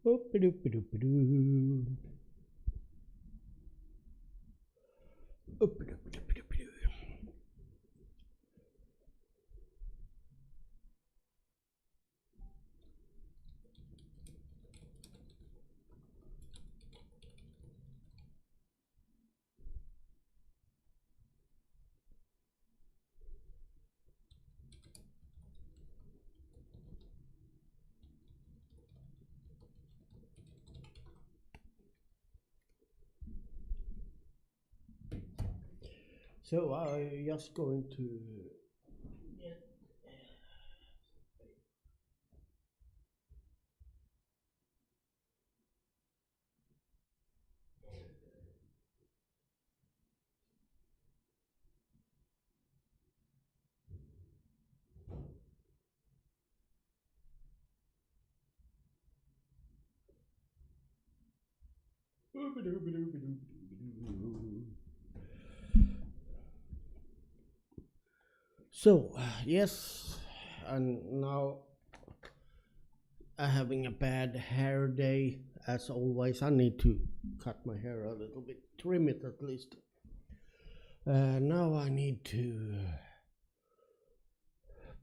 Oop-a-doop-a-doop-a-doo. Oop-a-doop-a-doop-a-doo. So I'm just going to get so yes, and now I'm having a bad hair day as always. I need to cut my hair a little bit, trim it at least. Now I need to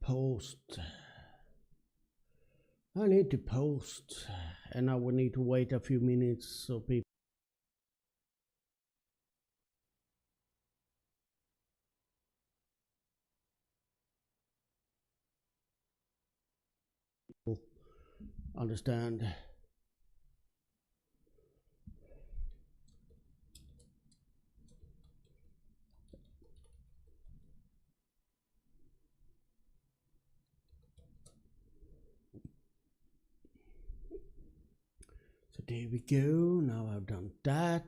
post. And I will need to wait a few minutes so people. Understand. So there we go. Now I've done that.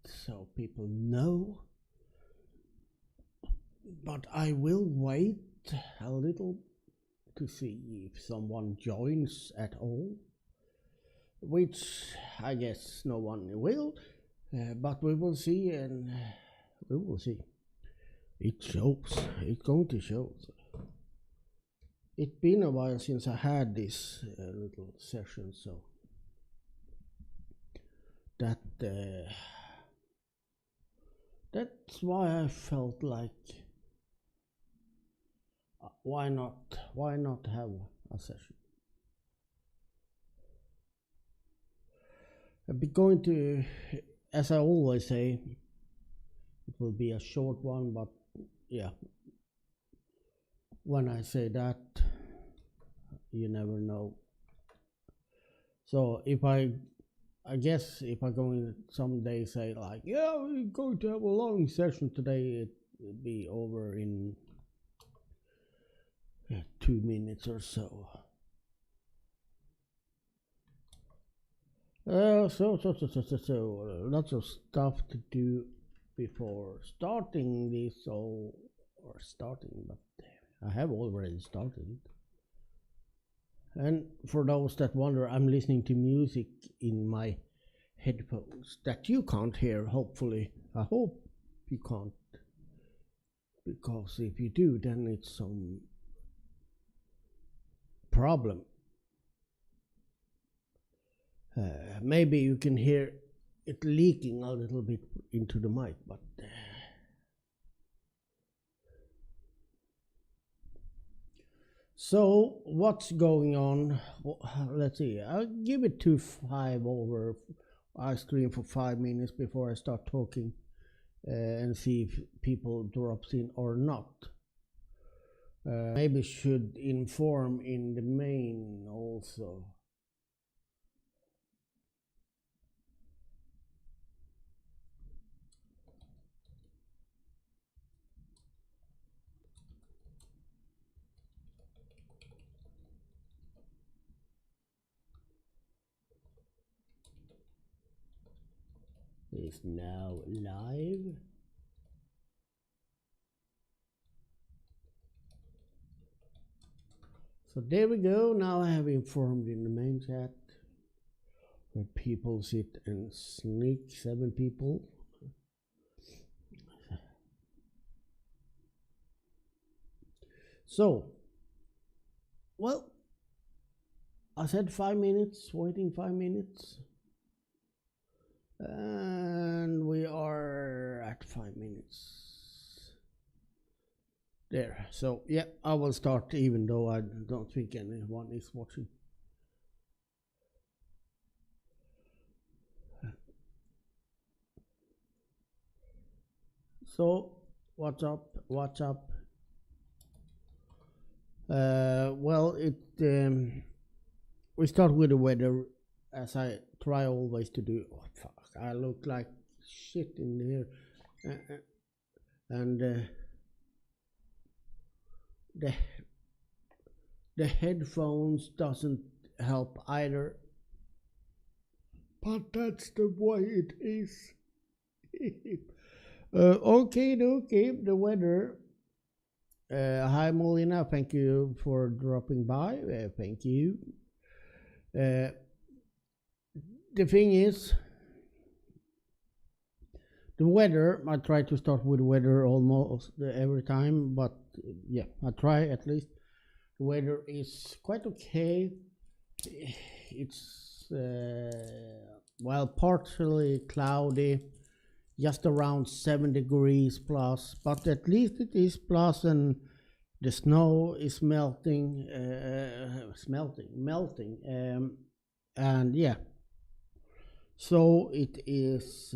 So people know. But I will wait a little to see if someone joins at all, which I guess no one will, but we will see, and we will see. It shows, it's going to show. It's been a while since I had this little session, so that's why I felt like why not have a session. I'll be going to, as I always say, it will be a short one, but yeah, when I say that, you never know. So if I guess if I'm going to someday say like, yeah, we're going to have a long session today, it will be over in 2 minutes or so. So lots of stuff to do before starting this, but I have already started. And for those that wonder, I'm listening to music in my headphones that you can't hear, hopefully. I hope you can't, because if you do, then it's some problem. Maybe you can hear it leaking a little bit into the mic, but so what's going on? Let's see, I'll give it to 5 over. I stream for 5 minutes before I start talking and see if people drops in or not. Maybe should inform in the main also. Is now live. So there we go. Now I have informed in the main chat where people sit and sneak. 7 people. So, well, I said 5 minutes, waiting 5 minutes. And we are at 5 minutes. There. So, yeah, I will start even though I don't think anyone is watching. So, what's up? What's up? Well, we start with the weather, as I try always to do. Oh, fuck, I look like shit in here. And the headphones doesn't help either. But that's the way it is. Okay, the weather. Hi Molina, thank you for dropping by. Thank you. The thing is, the weather, I try to start with weather almost every time, but yeah, I try at least. The weather is quite okay. It's, well, partially cloudy, just around 7 degrees plus, but at least it is plus, and the snow is melting, and yeah, so it is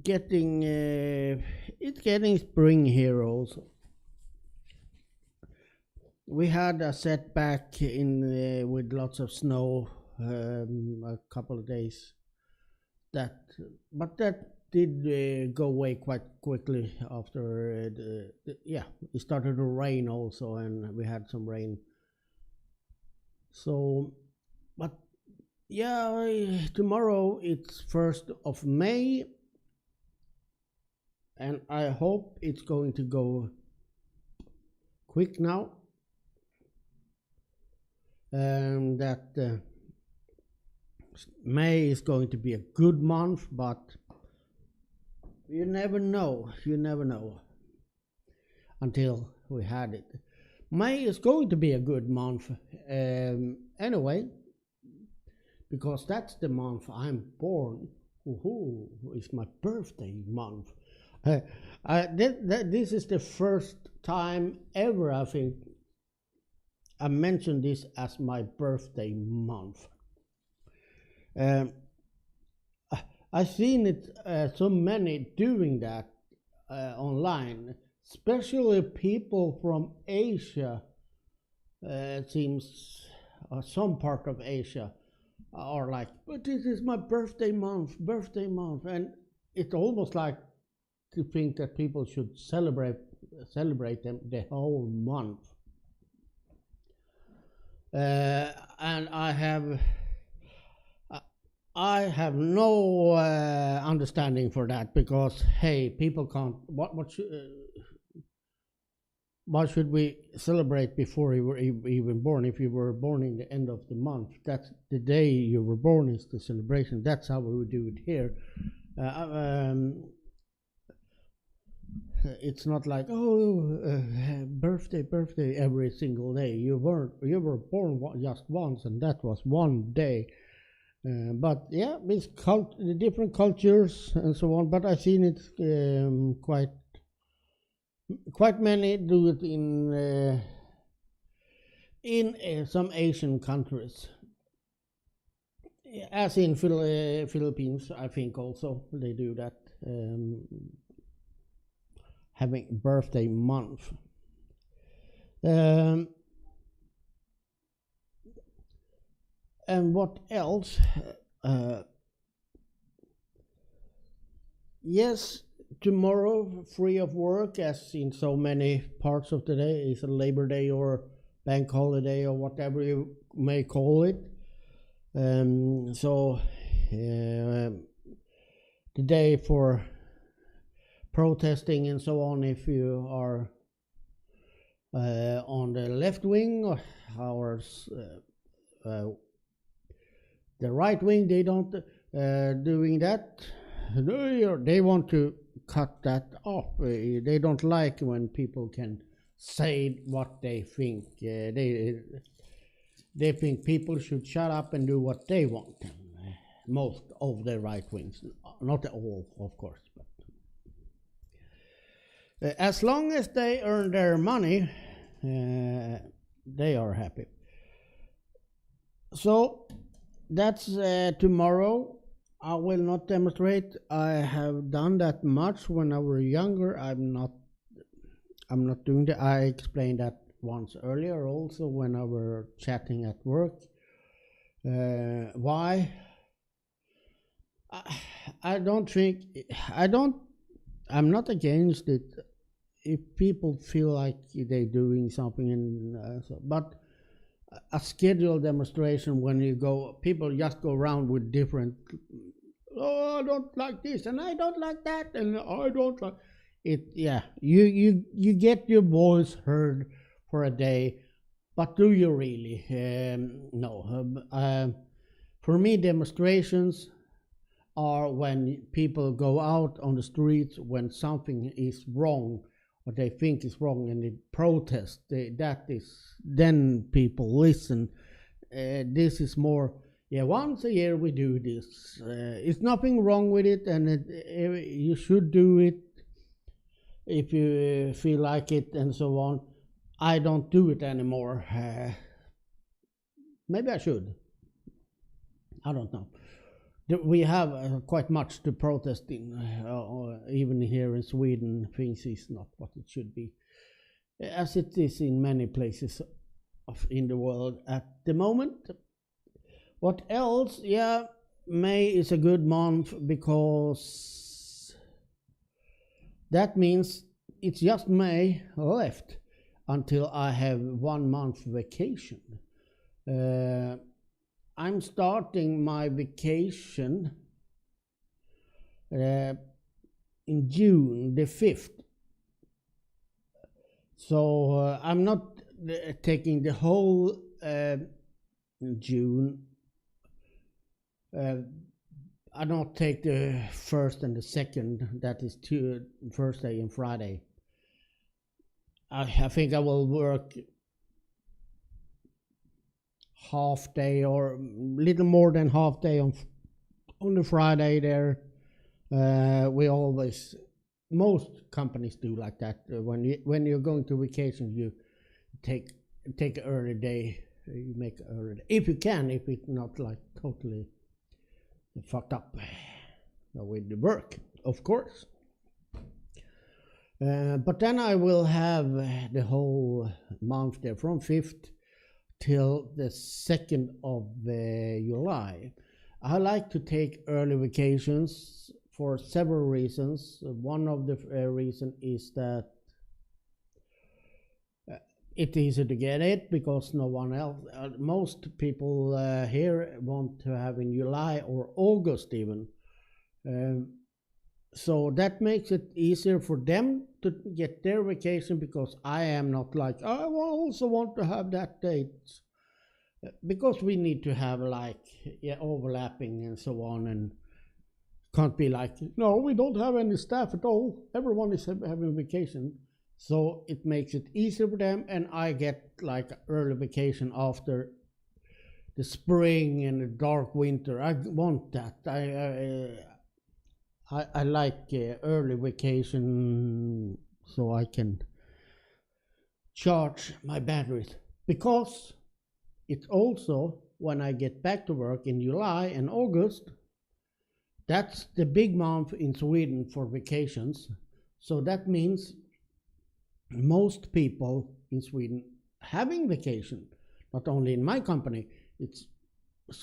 it's getting spring here also. We had a setback in with lots of snow a couple of days. But that did go away quite quickly after it started to rain also, and we had some rain. So, but yeah, tomorrow it's 1st of May, and I hope it's going to go quick now, and that May is going to be a good month, but you never know until we had it. May is going to be a good month anyway, because that's the month I'm born. Woohoo, it's my birthday month. This is the first time ever I think I mentioned this as my birthday month. I've seen it so many doing that online, especially people from Asia. It seems some part of Asia are like, but this is my birthday month, and it's almost like to think that people should celebrate them the whole month. And I have no understanding for that, because hey, people can't. Why should we celebrate before you were even born? If you were born in the end of the month, that's the day you were born is the celebration. That's how we would do it here. It's not like birthday every single day. You were born just once, and that was one day. But yeah, it's the different cultures and so on. But I've seen it quite many do it in some Asian countries, as in Philippines. I think also they do that, having birthday month. And what else? Yes, tomorrow, free of work, as in so many parts of the day, is a Labor Day or bank holiday or whatever you may call it. So the day for protesting and so on, if you are on the left wing or the right wing, they don't doing that. They want to cut that off. They don't like when people can say what they think. They think people should shut up and do what they want. Most of the right wings, not all, of course, but as long as they earn their money, they are happy. So that's tomorrow. I will not demonstrate. I have done that much when I was younger. I'm not doing that. I explained that once earlier also when I were chatting at work. Why? I don't think I'm not against it if people feel like they're doing something, and but a scheduled demonstration when you go, people just go around with different. Oh, I don't like this, and I don't like that, and I don't like it. Yeah, you get your voice heard for a day, but do you really? No. For me, demonstrations are when people go out on the streets when something is wrong, what they think is wrong, and they protest. That is, then people listen. This is more, yeah, once a year we do this. It's nothing wrong with it, and you should do it if you feel like it, and so on. I don't do it anymore. Maybe I should. I don't know. We have quite much to protest in, even here in Sweden. Things is not what it should be, as it is in many places in the world at the moment. What else? Yeah, May is a good month because that means it's just May left until I have 1 month vacation. I'm starting my vacation in June the 5th. So I'm not taking the whole June. I don't take the 1st and the 2nd, that is Thursday and Friday. I think I will work half day or little more than half day on the Friday there. We always, most companies do like that. When you're going to vacation, you take an early day. You make an early day if you can. If it's not like totally fucked up with the work, of course. But then I will have the whole month there from 5th till the 2nd of July. I like to take early vacations for several reasons. One of the reasons is that it's easy to get it because no one else, most people here want to have in July or August even. So that makes it easier for them to get their vacation because I am not like, I also want to have that date. Because we need to have like overlapping and so on, and can't be like, no, we don't have any staff at all. Everyone is having vacation. So it makes it easier for them, and I get like early vacation after the spring and the dark winter. I want that. I like early vacation so I can charge my batteries, because it's also when I get back to work in July and August. That's the big month in Sweden for vacations. So that means most people in Sweden having vacation, not only in my company, it's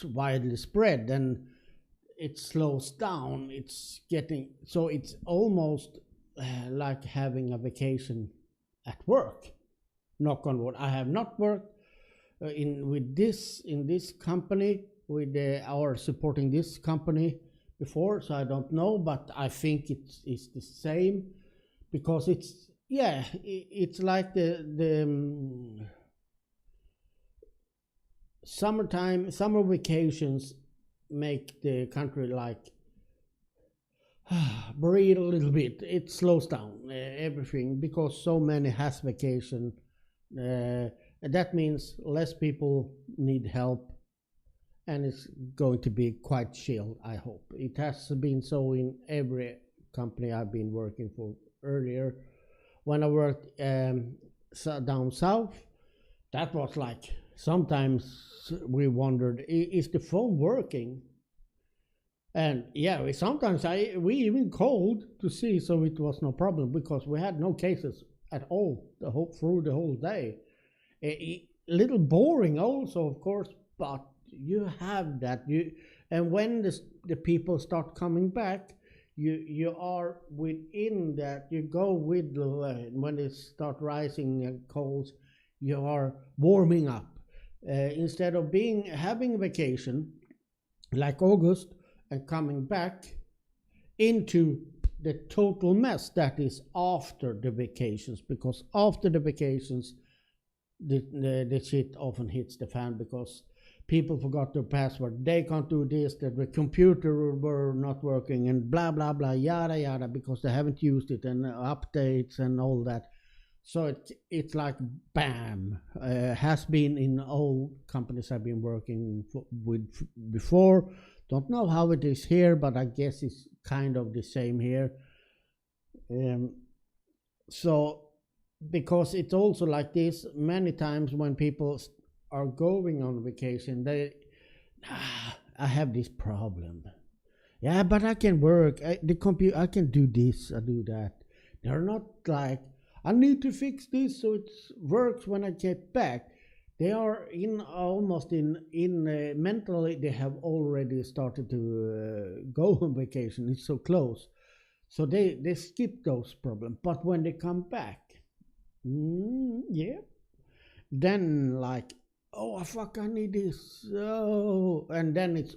widely spread, and it slows down. It's almost like having a vacation at work. Knock on wood. I have not worked in this company or supporting this company before, so I don't know, but I think it's the same, because it's like the summer vacations make the country like breathe a little bit. It slows down everything because so many has vacation. That means less people need help, and it's going to be quite chill. I hope it has been so in every company I've been working for earlier. When I worked down south, that was like sometimes we wondered, is the phone working? And yeah, we even called to see, so it was no problem because we had no cases at all through the whole day. A little boring also, of course, but you have that. And when the people start coming back, you are within that. You go with the when they start rising coals, you are warming up. Instead of having a vacation like August and coming back into the total mess that is after the vacations, because after the vacations the shit often hits the fan because people forgot their password, they can't do this, that the computer were not working, and blah blah blah, yada yada, because they haven't used it, and updates and all that. So it's like bam, has been in all companies I've been working with before. Don't know how it is here, but I guess it's kind of the same here. So because it's also like this many times when people are going on vacation, I have this problem. Yeah, but I can work. The computer, I can do this, I do that. They're not like, I need to fix this so it works when I get back. They are almost in mentally, they have already started to go on vacation. It's so close. So they skip those problems. But when they come back, yeah, then like, oh fuck, I need this. Oh, and then it's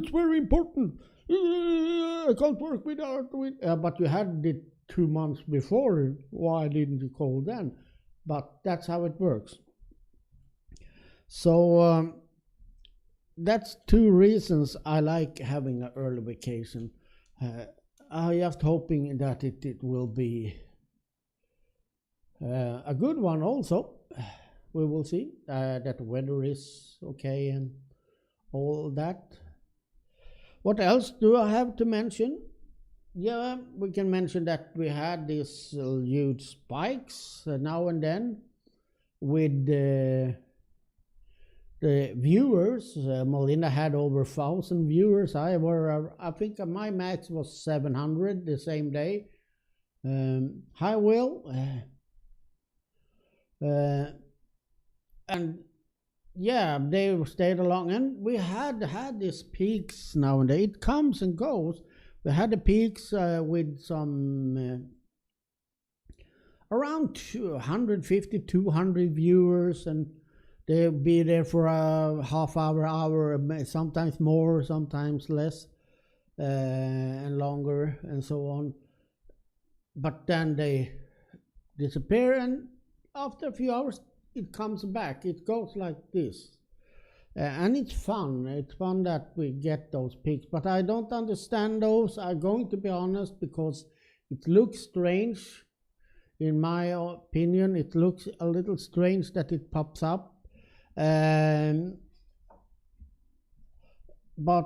very important. I can't work without it. But you had it 2 months before. Why didn't you call then? But that's how it works. So that's 2 reasons I like having an early vacation. I'm just hoping that it will be a good one also. We will see that the weather is okay and all that. What else do I have to mention? Yeah, we can mention that we had these huge spikes now and then with the viewers. Melinda had over 1,000 viewers. I think my max was 700 the same day. Hi Will. And yeah, they stayed along, and we had these peaks now and then. It comes and goes. We had the peaks with some around 150, 200 viewers, and they'll be there for a half hour, sometimes more, sometimes less, and longer, and so on. But then they disappear, and after a few hours, it comes back. It goes like this. And it's fun. It's fun that we get those peaks. But I don't understand those. I'm going to be honest, because it looks strange. In my opinion, it looks a little strange that it pops up. But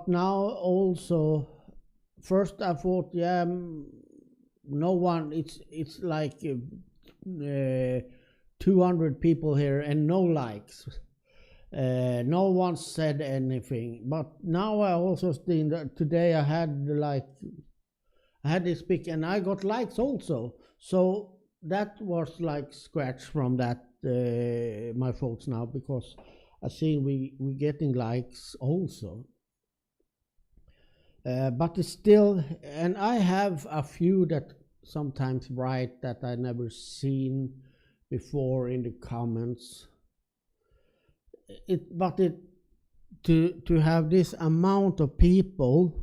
now also, first I thought, yeah, no one, it's like 200 people here and no likes. No one said anything. But now I also think that today I had this pic and I got likes also. So that was like scratch from that my folks now, because I see we getting likes also. But it's still, and I have a few that sometimes write that I never seen before in the comments. To have this amount of people,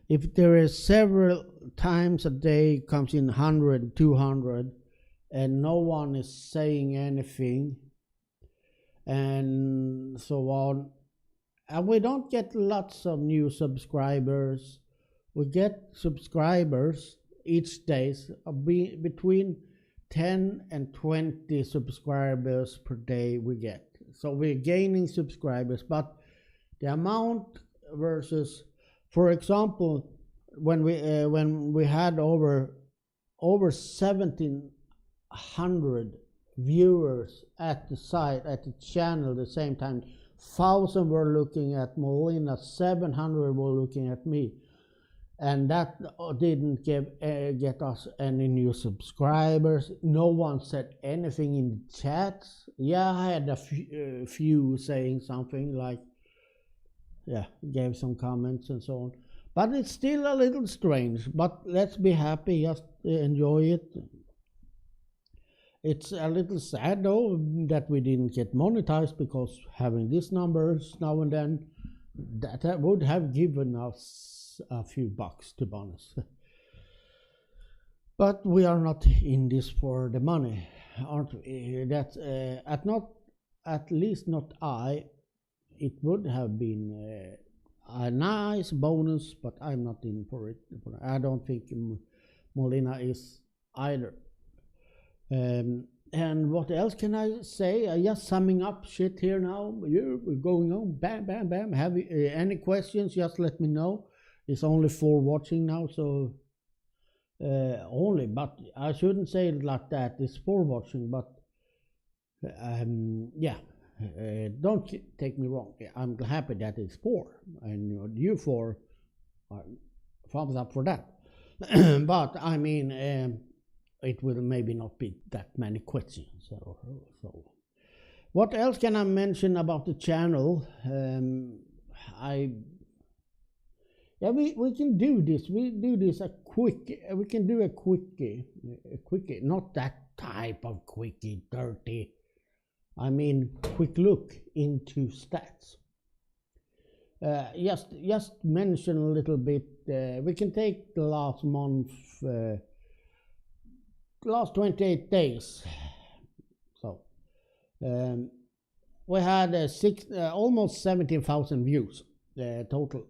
if there is several times a day comes in 100, 200, and no one is saying anything, and so on, and we don't get lots of new subscribers. we get subscribers each day, between 10 and 20 subscribers per day we get. So we're gaining subscribers, but the amount versus, for example, when we had over 1,700 viewers at the site, at the channel at the same time. 1,000 were looking at Molina, 700 were looking at me, and that didn't get us any new subscribers. No one said anything in the chats. Yeah, I had a few saying something like, yeah, gave some comments and so on. But it's still a little strange, but let's be happy, just enjoy it. It's a little sad though that we didn't get monetized, because having these numbers now and then, that would have given us a few bucks, to be honest. But we are not in this for the money, aren't we? That's at least not I. It would have been a nice bonus, but I'm not in for it. I don't think Molina is either. And what else can I say? Just summing up shit here now. We're going on, bam, bam, bam. Have you, any questions? Just let me know. It's only 4 watching now, so only. But I shouldn't say it like that. It's 4 watching, but yeah. Don't take me wrong. I'm happy that it's 4, and you 4 thumbs up for that. But I mean, it will maybe not be that many questions. So what else can I mention about the channel? We can do this. We do this we can do a quickie, not that type of quickie, dirty. I mean, quick look into stats. Just mention a little bit. We can take the last month, last 28 days. So we had almost 17,000 views total,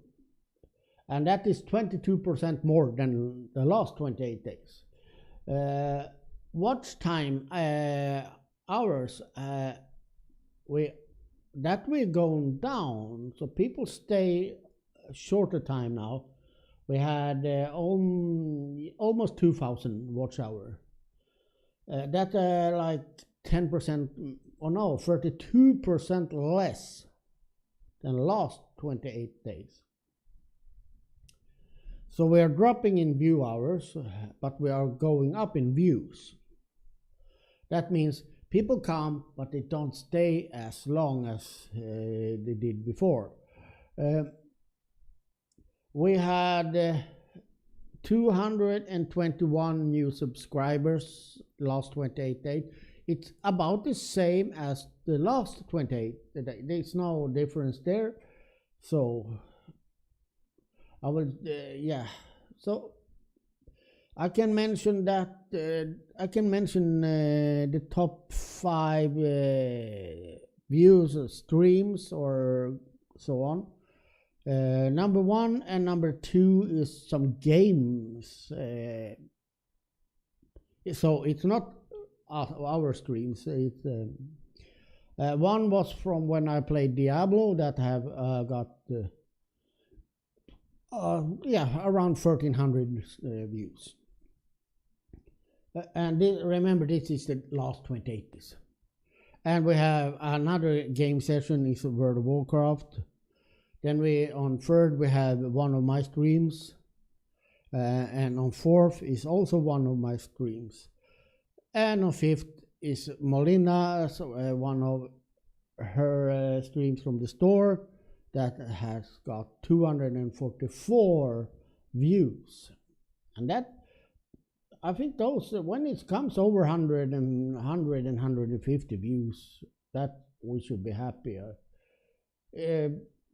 and that is 22% more than the last 28 days. Watch time hours, we're going down, so people stay a shorter time now. We had almost 2,000 watch hour. That's like 10%, or no, 32% less than last 28 days. So we are dropping in view hours, but we are going up in views. That means people come, but they don't stay as long as they did before. We had 221 new subscribers last 28 days. It's about the same as the last 28 days. There's no difference there. So I will, yeah. So I can mention that. I can mention the top 5 views, streams, or so on. Number 1 and number 2 is some games. So it's not our streams. It's one was from when I played Diablo, that have got around 1,300 views. And remember, this is the last 28 days. And we have another game session, is World of Warcraft. Then on 3rd we have one of my streams, and on 4th is also one of my streams, and on 5th is Molina, one of her streams from the store, that has got 244 views. And that, I think those, when it comes over 100 and 150 views, that we should be happier.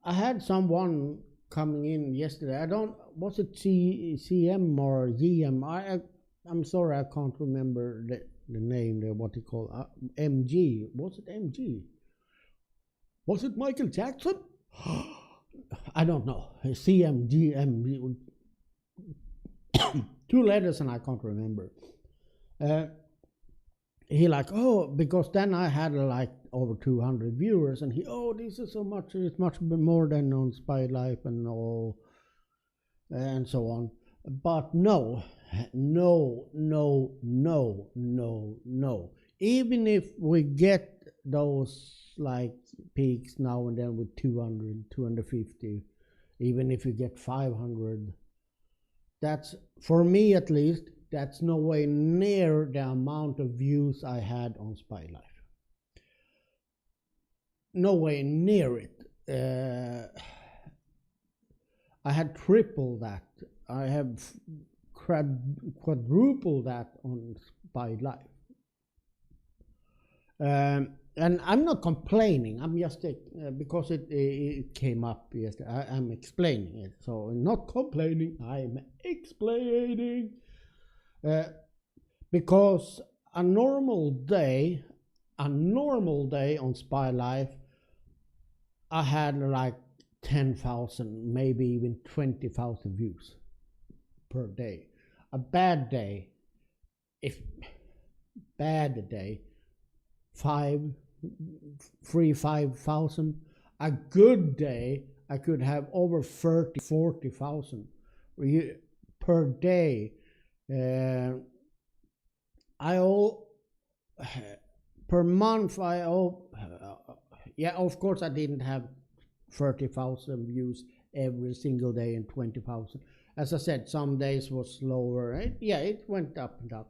I had someone coming in yesterday. Was it CM or GM? I'm sorry, I can't remember the name there, what you call MG. Was it MG? Was it Michael Jackson? I don't know. CM, GM. 2 letters and I can't remember. He like, oh, because then I had like over 200 viewers, and he, oh, this is so much, it's much more than on SpiedLife and all, and so on. But no. Even if we get those like peaks now and then with 200, 250, even if you get 500, that's, for me at least, that's no way near the amount of views I had on SpiedLife. No way near it. I had triple that. I have quadruple that on SpiedLife. And I'm not complaining. I'm just because it came up yesterday. I'm explaining it. So I'm not complaining. I'm explaining. Because a normal day on SpiedLife, I had like 10,000, maybe even 20,000 views per day. A bad day, 5,000. A good day, I could have over 40,000 per day. Per month of course I didn't have 30,000 views every single day and 20,000. As I said, some days was slower. It went up and down,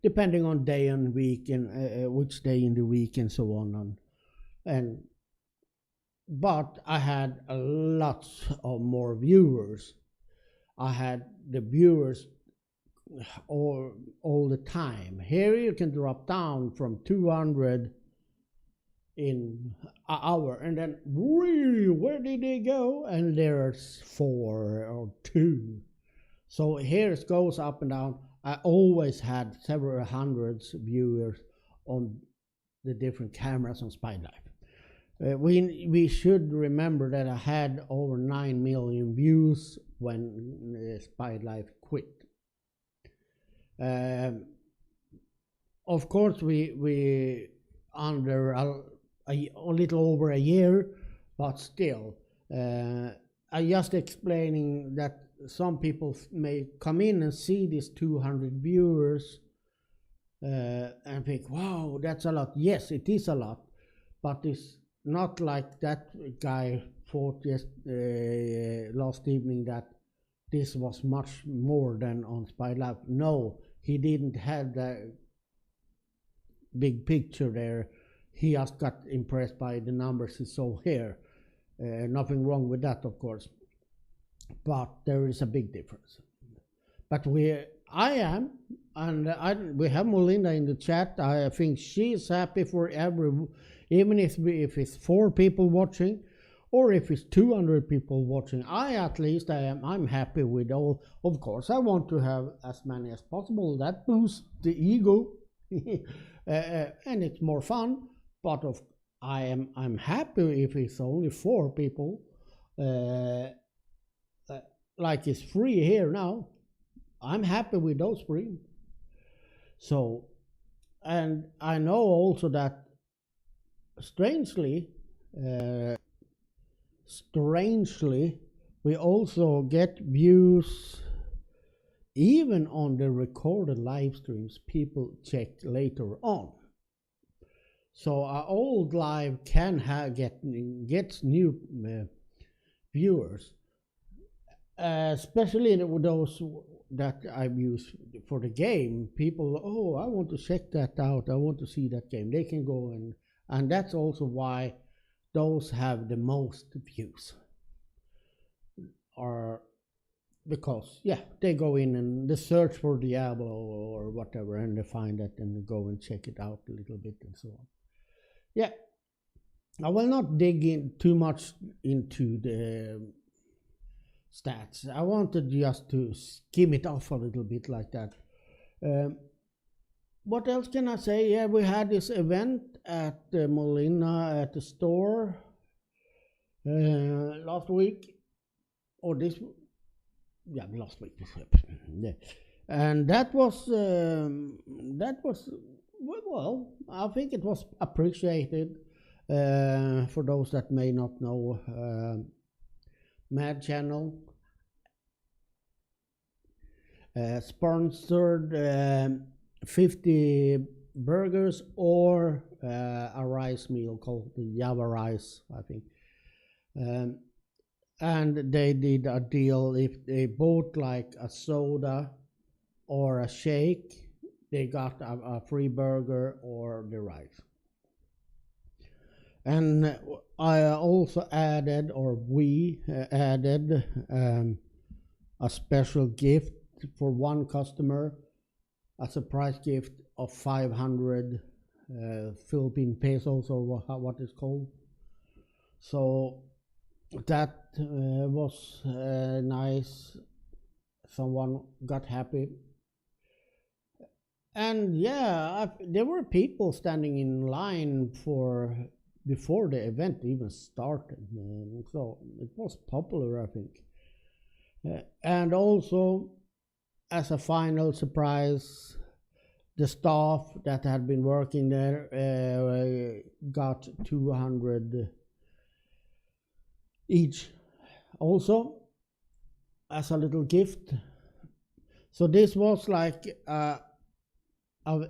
depending on day and week and which day in the week and so on. But I had a lot of more viewers. I had the viewers all the time. Here you can drop down from 200 in an hour, and then where did they go? And there's 4 or 2. So here it goes up and down. I always had several hundreds of viewers on the different cameras on SpiedLife. We should remember that I had over 9 million views when SpiedLife quit. Of course, we under a little over a year, but still, I just explaining that some people may come in and see these 200 viewers and think, wow, that's a lot. Yes, it is a lot, but it's not like that guy thought last evening that this was much more than on SpiedLife. No, he didn't have the big picture there. He just got impressed by the numbers he saw here. Nothing wrong with that, of course, but there is a big difference. But I am, and we have Melinda in the chat. I think she's happy for even if it's 4 people watching, or if it's 200 people watching. I'm happy with all. Of course, I want to have as many as possible. That boosts the ego, and it's more fun. But I'm happy if it's only 4 people. Like it's 3 here now. I'm happy with those 3. So, and I know also that strangely, we also get views even on the recorded live streams people check later on. So our old live can gets new viewers, especially with those that I've used for the game. People, oh, I want to check that out. I want to see that game. They can go and that's also why those have the most views. Or because they go in and they search for Diablo or whatever, and they find it and they go and check it out a little bit and so on. Yeah, I will not dig in too much into the stats. I wanted just to skim it off a little bit like that. What else can I say? Yeah, we had this event at Molina at the store last week, or this yeah, last week. Yeah. And that was well, I think it was appreciated. For those that may not know, Mad Channel sponsored 50 burgers or a rice meal called the Java rice, I think. And they did a deal. If they bought like a soda or a shake, they got a free burger or the rice. And I also added, or we added, a special gift for one customer, a surprise gift of 500 Philippine pesos, or what it's called. So that was nice. Someone got happy. And yeah, there were people standing in line before the event even started. So it was popular, I think. And also, as a final surprise, the staff that had been working there got 200 each also as a little gift. So this was like an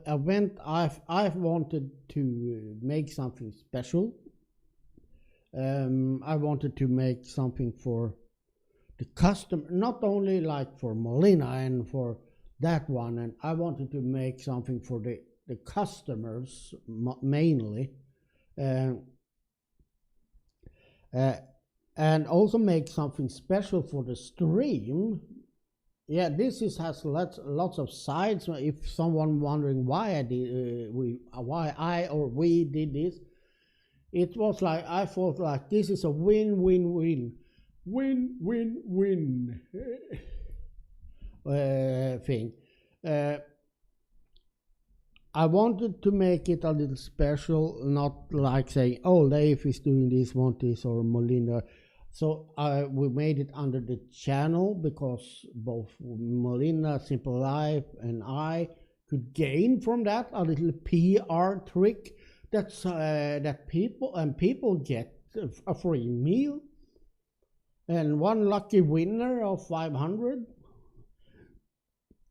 event I've wanted to make something special. I wanted to make something for the customer, not only like for Molina and for that one, and I wanted to make something for the customers mainly, and also make something special for the stream. Yeah, this has lots of sides. If someone wondering why we did this, it was like I thought like this is a win-win-win thing. I wanted to make it a little special, not like saying, "Oh, Leif is doing this, want this," or Molina. So we made it under the channel because both Molina, SpiedLife, and I could gain from that a little PR trick. That's that people get a free meal and one lucky winner of 500.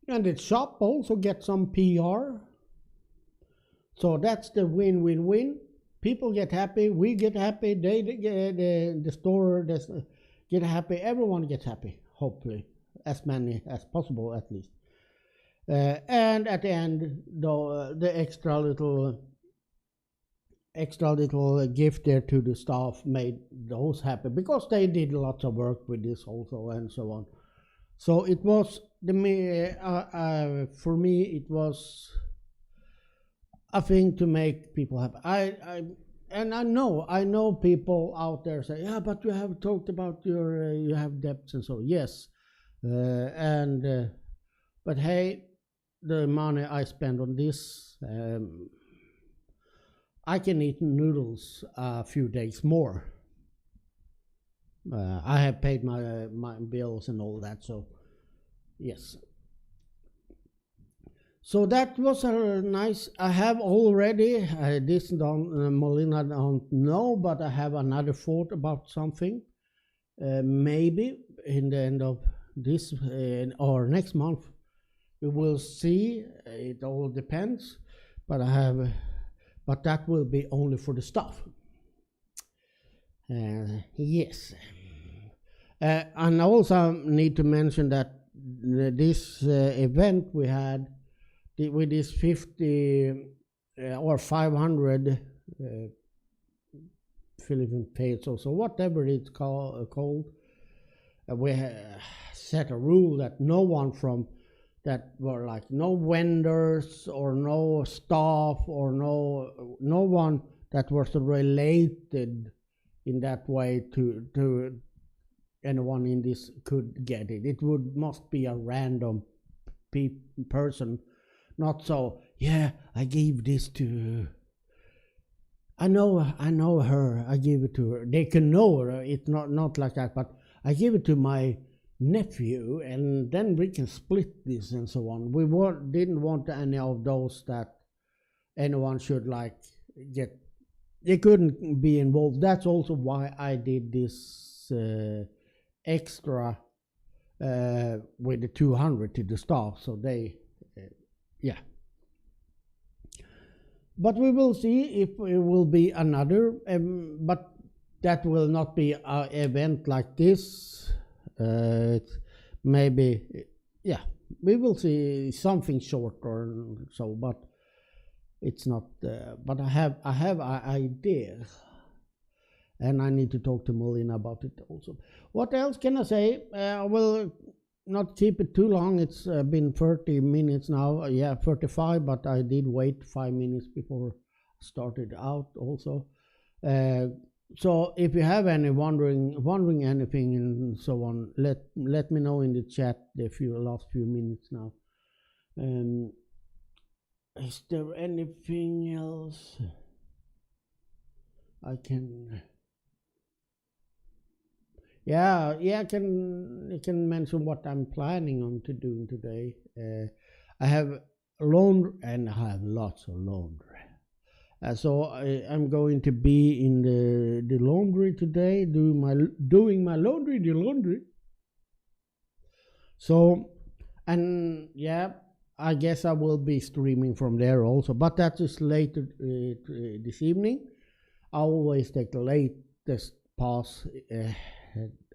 And the shop also gets some PR. So that's the win-win-win. People get happy, we get happy, they get the store get happy, everyone gets happy, hopefully, as many as possible at least. And at the end, the extra little gift there to the staff made those happy because they did lots of work with this also and so on. So it was for me it was a thing to make people happy. I know people out there say, yeah, but you have talked about you have debts and so. Yes, but hey, the money I spend on this, I can eat noodles a few days more. I have paid my bills and all that, so yes. So that was a nice. I have already this Molina don't know, but I have another thought about something. Maybe in the end of this or next month, we will see. It all depends, but but that will be only for the staff. Yes, and also need to mention that this event we had with this 50 or 500 Philippine pesos, so whatever it's called, we set a rule that no one from that were like no vendors or no staff or no one that was related in that way to anyone in this could get it. It must be a random person. Not so, yeah, I gave this to, I know her, I gave it to her. They can know her, it's not like that, but I give it to my nephew, and then we can split this and so on. We didn't want any of those that anyone should like get. They couldn't be involved. That's also why I did this extra with the 200 to the staff. So they, yeah. But we will see if it will be another, but that will not be an event like this. Maybe, yeah, we will see something short or so, but it's not. But I have an idea, and I need to talk to Molina about it also. What else can I say? I will not keep it too long. It's been 30 minutes now. Yeah, 35, but I did wait 5 minutes before I started out also. So if you have any wondering anything and so on, let me know in the chat the last few minutes now. Is there anything else I can? Yeah, I can mention what I'm planning on to do today. I have laundry, and I have lots of laundry. So I'm going to be in the laundry today, doing my laundry. So, and yeah, I guess I will be streaming from there also, but that is later this evening. I always take the latest pass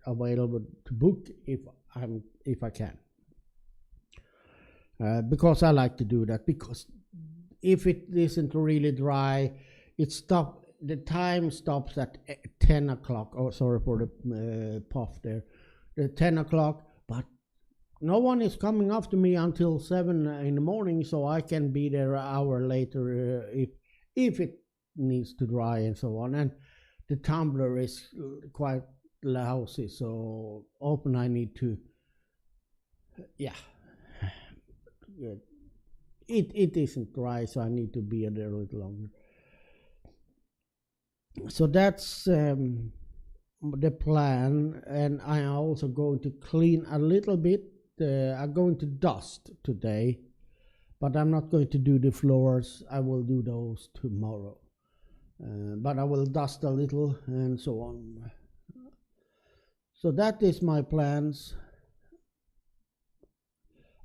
available to book if I can, because I like to do that, because if it isn't really dry, the time stops at 10 o'clock. Oh, sorry for the puff there. The 10 o'clock, but no one is coming after me until 7 in the morning, so I can be there an hour later if it needs to dry and so on. And the tumbler is quite lousy, so often I need to, it isn't dry, so I need to be there a little longer. So that's the plan, and I am also going to clean a little bit. I'm going to dust today, but I'm not going to do the floors. I will do those tomorrow, but I will dust a little and so on. So that is my plans.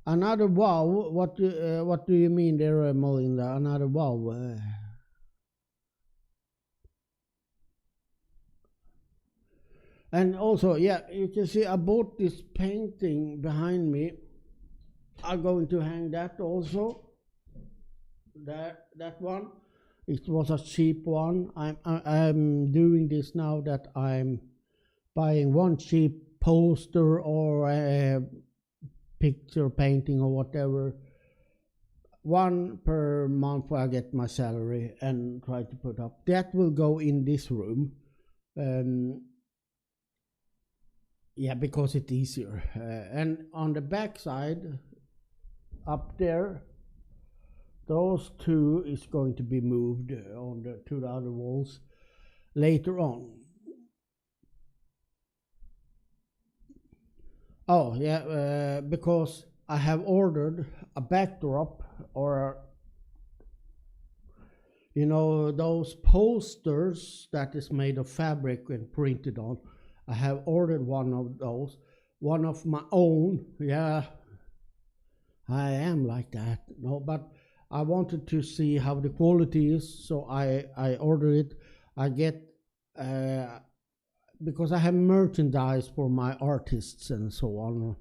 Another wow? What do you mean there, Melinda? Another wow? And also, yeah, you can see I bought this painting behind me. I'm going to hang that also. That one. It was a cheap one. I'm doing this now that I'm buying one cheap poster or a picture painting or whatever, one per month I get my salary and try to put up. That will go in this room. Yeah, because it's easier. And on the back side, up there, those two is going to be moved to the other walls later on. Oh yeah, because I have ordered a backdrop, or those posters that is made of fabric and printed on. I have ordered one of those, one of my own. Yeah, I am like that. No, but I wanted to see how the quality is, so I ordered it. I get because I have merchandise for my artists and so on,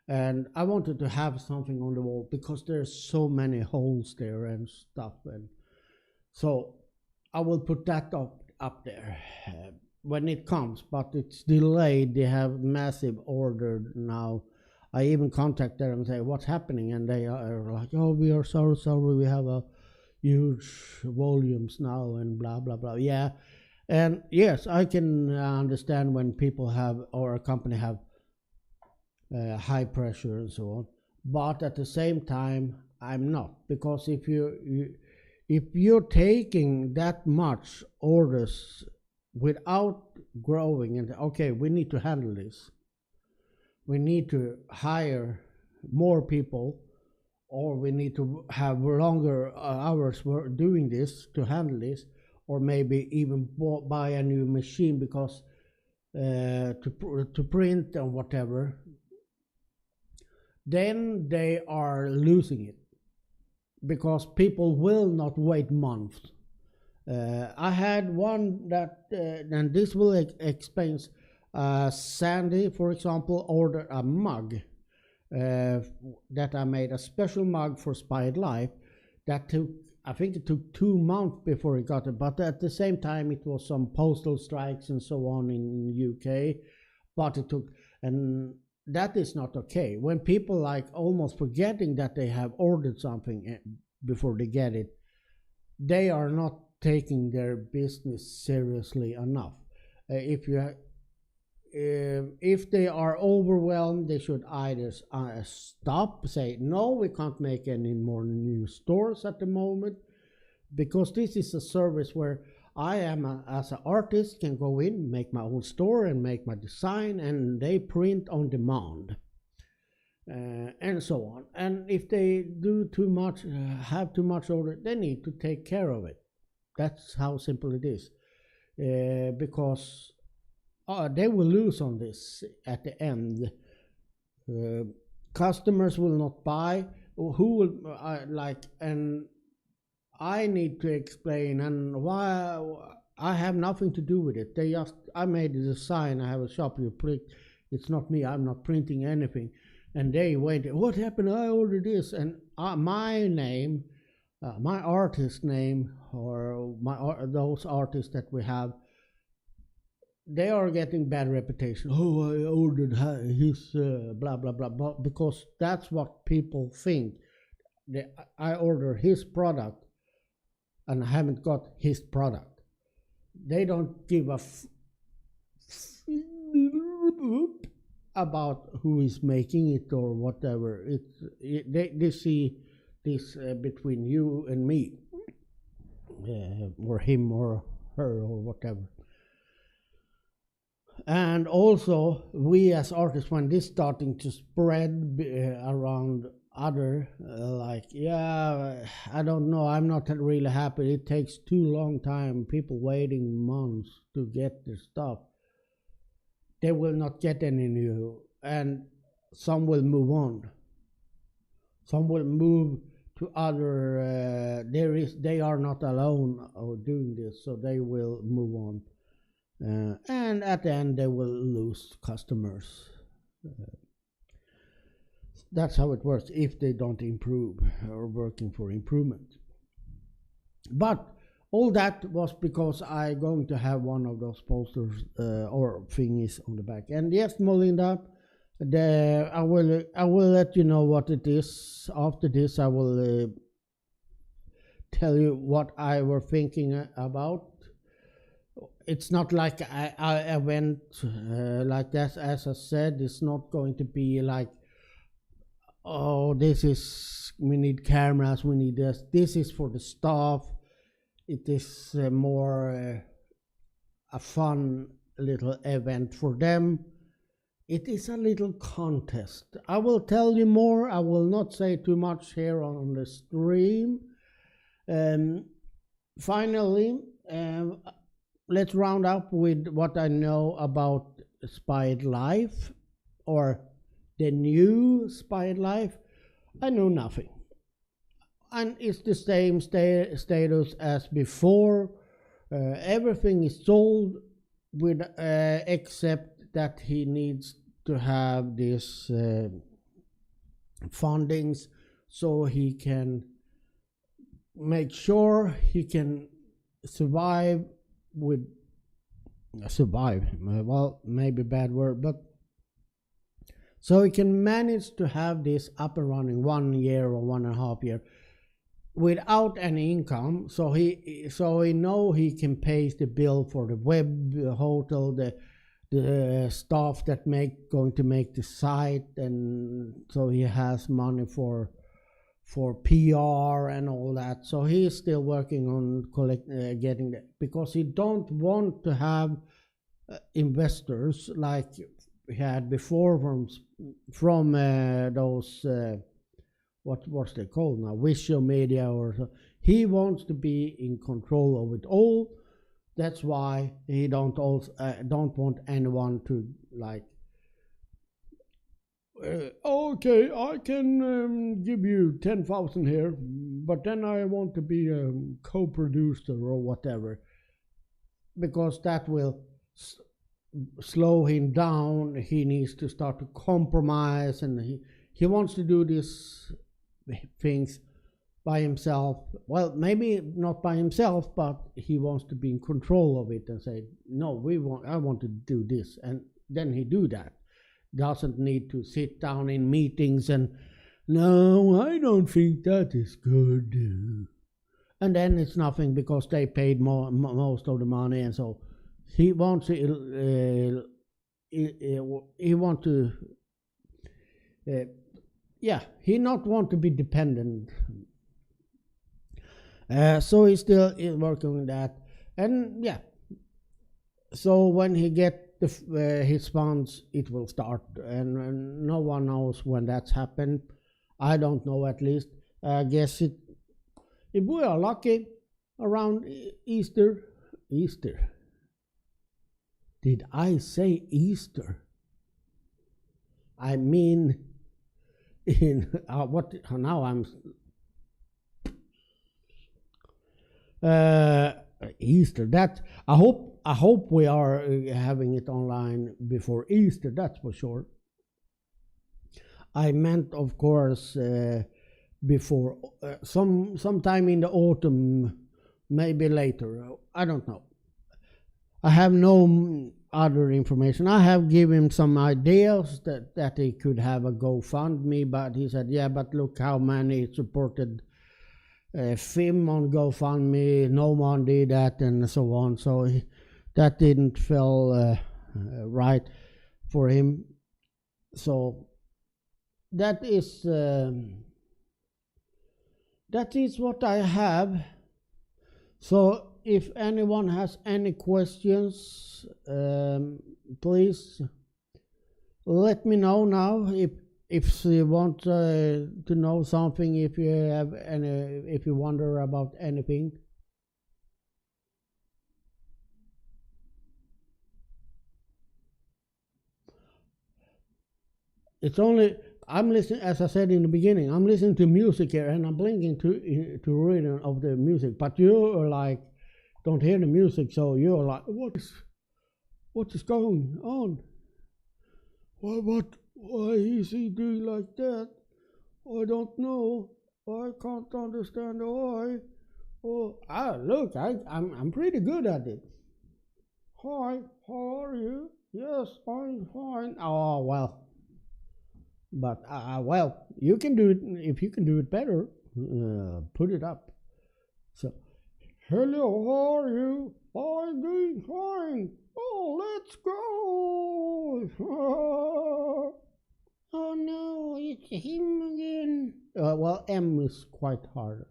and I wanted to have something on the wall because there's so many holes there and stuff, and so I will put that up there when it comes, but it's delayed. They have massive order now. I even contact them and say what's happening, and they are like, oh, we are sorry, we have a huge volumes now and blah blah blah. Yeah. And yes, I can understand when people have, or a company have high pressure and so on. But at the same time, I'm not, because if you're taking that much orders without growing and okay, we need to handle this. we need to hire more people, or we need to have longer hours doing this to handle this, or maybe even buy a new machine because to print and whatever, then they are losing it because people will not wait months. I had one that, and this will explain. Sandy, for example, ordered a mug that I made, a special mug for SpiedLife that took, I think it took 2 months before it got it, but at the same time it was some postal strikes and so on in UK, but it took, and that is not okay. When people like almost forgetting that they have ordered something before they get it, they are not taking their business seriously enough. If they are overwhelmed, they should either stop, say, no, we can't make any more new stores at the moment, because this is a service where I am, as an artist, can go in, make my own store and make my design, and they print on demand. And so on. And if they do too much, have too much order, they need to take care of it. That's how simple it is. Because they will lose on this at the end. Customers will not buy. Who will like? And I need to explain, and why I have nothing to do with it. I made the design. I have a shop. You print. It's not me. I'm not printing anything. And they wait, what happened? I ordered this, and my name, my artist name, or those artists that we have, they are getting bad reputation. Oh, I ordered his blah blah blah, because that's what people think. I order his product, and I haven't got his product. They don't give a about who is making it or whatever. They see this between you and me, or him or her or whatever. And also, we as artists, when this starting to spread around other, I don't know, I'm not really happy. It takes too long time, people waiting months to get their stuff. They will not get any new, and some will move on. Some will move to other. They are not alone doing this, so they will move on, and at the end they will lose customers. That's how it works if they don't improve or working for improvement. But all that was because I'm going to have one of those posters or thingies on the back. And yes, Melinda, I will let you know what it is. After this, I will tell you what I were thinking about. It's not like I went like that. As I said, it's not going to be like, oh, we need cameras, we need this. This is for the staff. It is more a fun little event for them. It is a little contest. I will tell you more. I will not say too much here on the stream. Finally, let's round up with what I know about SpiedLife, or the new SpiedLife. I know nothing. And it's the same status as before. Everything is sold, with except that he needs to have this fundings so he can make sure he can survive with well, maybe bad word, but so he can manage to have this up and running 1 year or 1.5 years without any income, so he know he can pay the bill for the web, the hotel, the staff that going to make the site, and so he has money for PR and all that. So he is still working on getting that, because he don't want to have investors like had before from those what's they called now, visual media or so. He wants to be in control of it all. That's why he don't want anyone to like. Okay, I can give you 10,000 here, but then I want to be a co-producer or whatever, because that will slow him down. He needs to start to compromise, and he wants to do these things by himself. Well, maybe not by himself, but he wants to be in control of it and say, no, I want to do this, and then he do that. Doesn't need to sit down in meetings and, no, I don't think that is good. And then it's nothing because they paid most of the money, and so he wants to, he not want to be dependent. So he's still working on that, and yeah. So when he get his funds, it will start, and no one knows when that's happened. I don't know, at least. I guess if we are lucky, around Easter. Did I say Easter? I mean, in what? Now I'm. Easter. That I hope we are having it online before Easter. That's for sure. I meant, of course, before sometime in the autumn, maybe later. I don't know. I have no other information. I have given him some ideas that he could have a GoFundMe, but he said, yeah, but look how many supported film on GoFundMe. No one did that, and so on. So that didn't feel right for him. So that is what I have. So if anyone has any questions, please let me know now. If you want to know something, if you wonder about anything. It's only, I'm listening, as I said in the beginning, I'm listening to music here, and I'm blinking to rhythm of the music. But you are like, don't hear the music, so you're like, what is going on? Why is he doing like that? I don't know. I can't understand why. Oh, look, I'm pretty good at it. Hi, how are you? Yes, I'm fine. Oh, well. But, well, you can do it. If you can do it better, put it up. So, hello, how are you? I'm doing fine. Oh, let's go. Oh no, it's him again. Well, M is quite hard.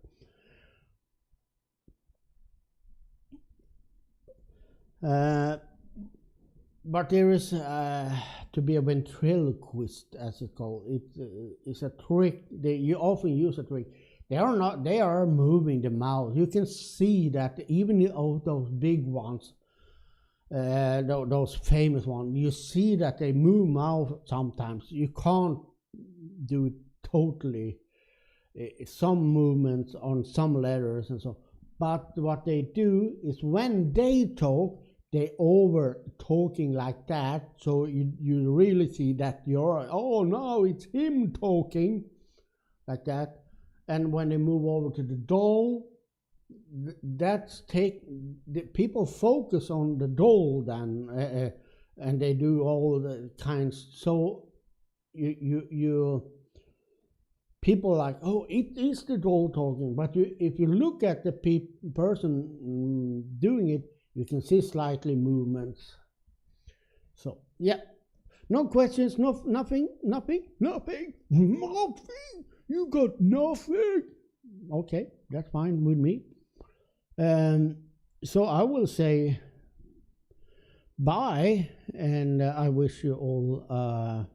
But there is to be a ventriloquist, as it's called. It's a trick. You often use a trick. They are moving the mouth. You can see that even those big ones, those famous ones, you see that they move mouth sometimes. You can't do it totally. Some movements on some letters and so. But what they do is when they talk, they over talking like that. So you really see that oh no, it's him talking like that. And when they move over to the doll, people focus on the doll then, and they do all the kinds. So you people like, oh, it is the doll talking. But if you look at the person doing it, you can see slightly movements. So yeah, no questions, nothing. You got nothing. Okay, that's fine with me. So I will say bye, and I wish you all a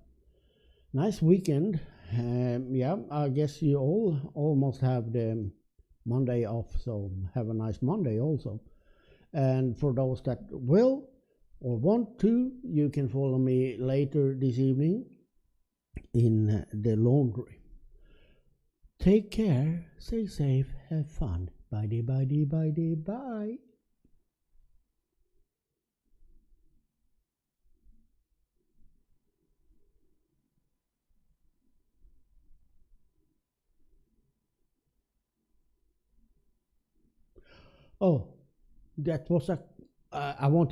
nice weekend. Yeah, I guess you all almost have the Monday off, so have a nice Monday also. And for those that will or want to, you can follow me later this evening in the laundry. Take care, stay safe, have fun. Bye, bye, bye, bye. Oh, that was a. I wanted